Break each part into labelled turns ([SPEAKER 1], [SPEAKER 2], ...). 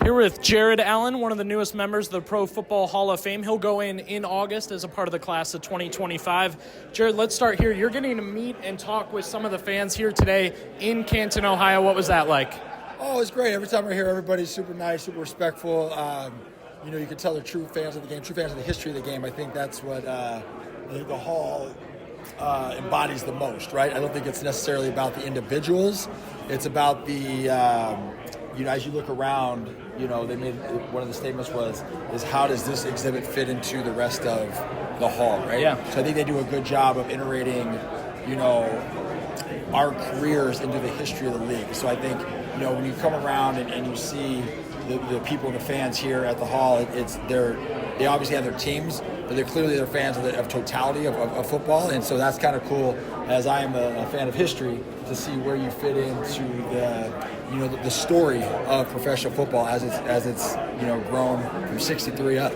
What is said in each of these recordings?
[SPEAKER 1] Here with Jared Allen, one of the newest members of the Pro Football Hall of Fame. He'll go in August as a part of the class of 2025. Jared, let's start here. You're getting to meet and talk with some of the fans here today in Canton, Ohio. What was that like?
[SPEAKER 2] Oh, it's great. Every time we're here, everybody's super nice, super respectful. You can tell they're true fans of the game, true fans of the history of the game. I think that's what the Hall embodies the most, right? I don't think it's necessarily about the individuals. It's about the, as you look around, they made one of the statements is how does this exhibit fit into the rest of the hall, right?
[SPEAKER 1] Yeah.
[SPEAKER 2] So I think they do a good job of iterating, our careers into the history of the league. So I think, when you come around and you see the people and the fans here at the hall, they obviously have their teams, but they're clearly fans of totality of football, and so that's kind of cool. As I am a fan of history, to see where you fit into the story of professional football as it's grown from '63 up.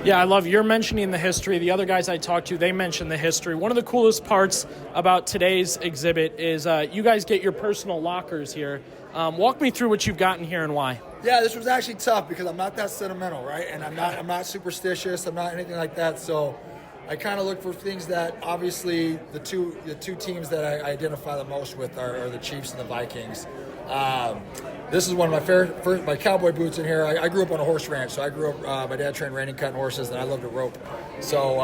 [SPEAKER 1] Yeah, I love you're mentioning the history. The other guys I talked to, they mentioned the history. One of the coolest parts about today's exhibit is you guys get your personal lockers here. Walk me through what you've gotten here and why.
[SPEAKER 2] Yeah, this was actually tough because I'm not that sentimental, right? And I'm not superstitious. I'm not anything like that. So I kind of look for things that obviously the two teams that I identify the most with are the Chiefs and the Vikings. This is one of my cowboy boots in here. I grew up on a horse ranch, so I grew up. My dad trained reining, cutting horses, and I love to rope. So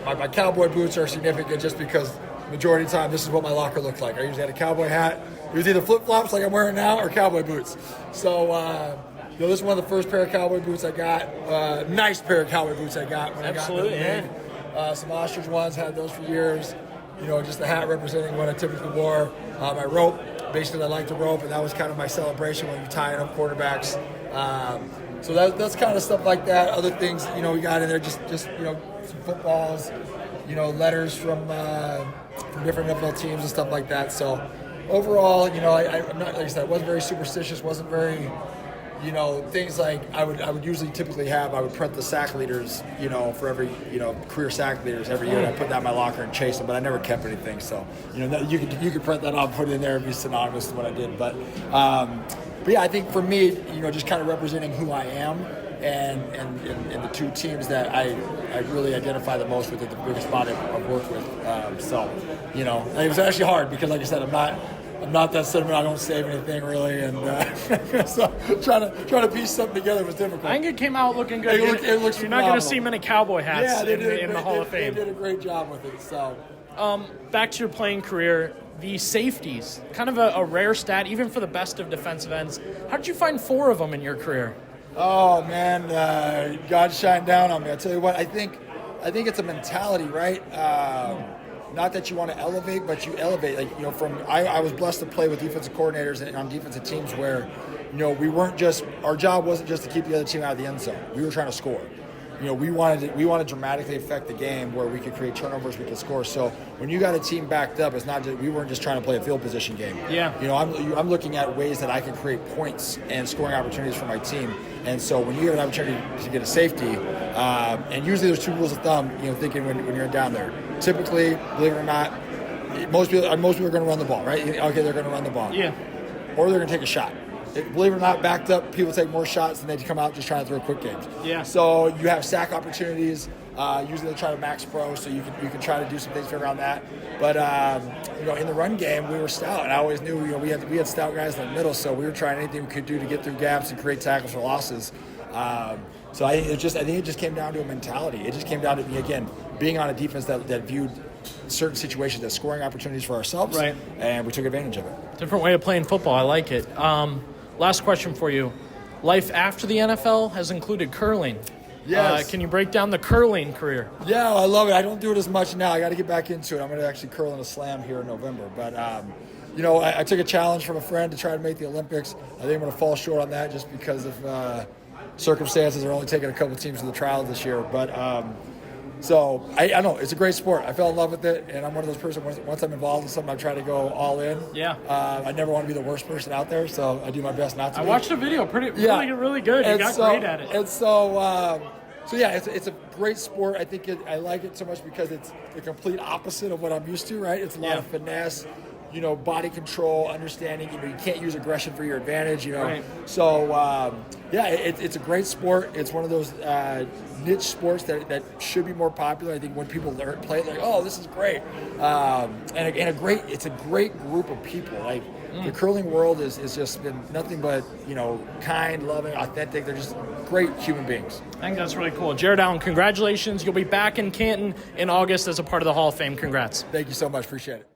[SPEAKER 2] my cowboy boots are significant just because majority of the time this is what my locker looked like. I usually had a cowboy hat. It was either flip-flops like I'm wearing now or cowboy boots. So, this is one of the first pair of cowboy boots I got. Nice pair of cowboy boots I got when
[SPEAKER 1] Absolutely,
[SPEAKER 2] I got in the league. Some ostrich ones, had those for years. Just a hat representing what I typically wore. My rope, basically I like to rope, and that was kind of my celebration when you're tying up quarterbacks. So that's kind of stuff like that. Other things, we got in there, just some footballs, letters from different NFL teams and stuff like that. So overall, I'm not, like I said, I wasn't very superstitious, wasn't very, things like I would usually typically have. I would print the sack leaders, for every, career sack leaders every year. And I put that in my locker and chase them, but I never kept anything. So, you could print that off, put it in there, and be synonymous to what I did. But yeah, I think for me, just kind of representing who I am and the two teams that I really identify the most with, at the biggest spot I've worked with. It was actually hard because, like I said, I'm not that sentimental. I don't save anything really, and so trying to piece something together was difficult.
[SPEAKER 1] I think it came out looking good.
[SPEAKER 2] It looks
[SPEAKER 1] You're not going to see many cowboy hats in the Hall of Fame.
[SPEAKER 2] They did a great job with it. So,
[SPEAKER 1] back to your playing career, the safeties, kind of a rare stat, even for the best of defensive ends. How did you find 4 of them in your career?
[SPEAKER 2] Oh man, God shined down on me. I tell you what, I think it's a mentality, right? Not that you want to elevate, but you elevate. I was blessed to play with defensive coordinators and on defensive teams where, our job wasn't just to keep the other team out of the end zone. We were trying to score. We wanted to dramatically affect the game where we could create turnovers, we could score. So when you got a team backed up, it's not just, we weren't just trying to play a field position game.
[SPEAKER 1] Yeah.
[SPEAKER 2] I'm looking at ways that I can create points and scoring opportunities for my team. And so when you have an opportunity to get a safety, and usually there's 2 rules of thumb, thinking when you're down there. Typically, believe it or not, most people are going to run the ball, right? Okay, they're going to run the ball.
[SPEAKER 1] Yeah.
[SPEAKER 2] Or they're going to take a shot. Believe it or not, backed up, people take more shots than they come out just trying to throw quick games.
[SPEAKER 1] Yeah.
[SPEAKER 2] So you have sack opportunities. Usually they try to max pro, so you can try to do some things around that. But in the run game, we were stout, and I always knew we had stout guys in the middle, so we were trying anything we could do to get through gaps and create tackles for losses. So I think it just came down to a mentality. It just came down to me again being on a defense that viewed certain situations as scoring opportunities for ourselves,
[SPEAKER 1] right?
[SPEAKER 2] And we took advantage of it.
[SPEAKER 1] Different way of playing football. I like it. Last question for you. Life after the NFL has included curling.
[SPEAKER 2] Yes.
[SPEAKER 1] Can you break down the curling career?
[SPEAKER 2] Yeah, I love it. I don't do it as much now. I got to get back into it. I'm going to actually curl in a slam here in November. But, I took a challenge from a friend to try to make the Olympics. I think I'm going to fall short on that just because of circumstances. They're only taking a couple teams to the trials this year. But so I know it's a great sport. I fell in love with it, and I'm one of those persons. Once I'm involved in something, I try to go all in.
[SPEAKER 1] Yeah.
[SPEAKER 2] I never want to be the worst person out there, so I do my best not to.
[SPEAKER 1] I watched the video. Really good. You got great at it.
[SPEAKER 2] And so yeah, it's a great sport. I like it so much because it's the complete opposite of what I'm used to. Right? It's a lot of finesse. body control, understanding, you can't use aggression for your advantage,
[SPEAKER 1] Right.
[SPEAKER 2] So, it's a great sport. It's one of those niche sports that should be more popular. I think when people play it, like, oh, this is great. It's a great group of people. Like, the curling world is just been nothing but, kind, loving, authentic. They're just great human beings.
[SPEAKER 1] I think that's really cool. Jared Allen, congratulations. You'll be back in Canton in August as a part of the Hall of Fame. Congrats.
[SPEAKER 2] Thank you so much. Appreciate it.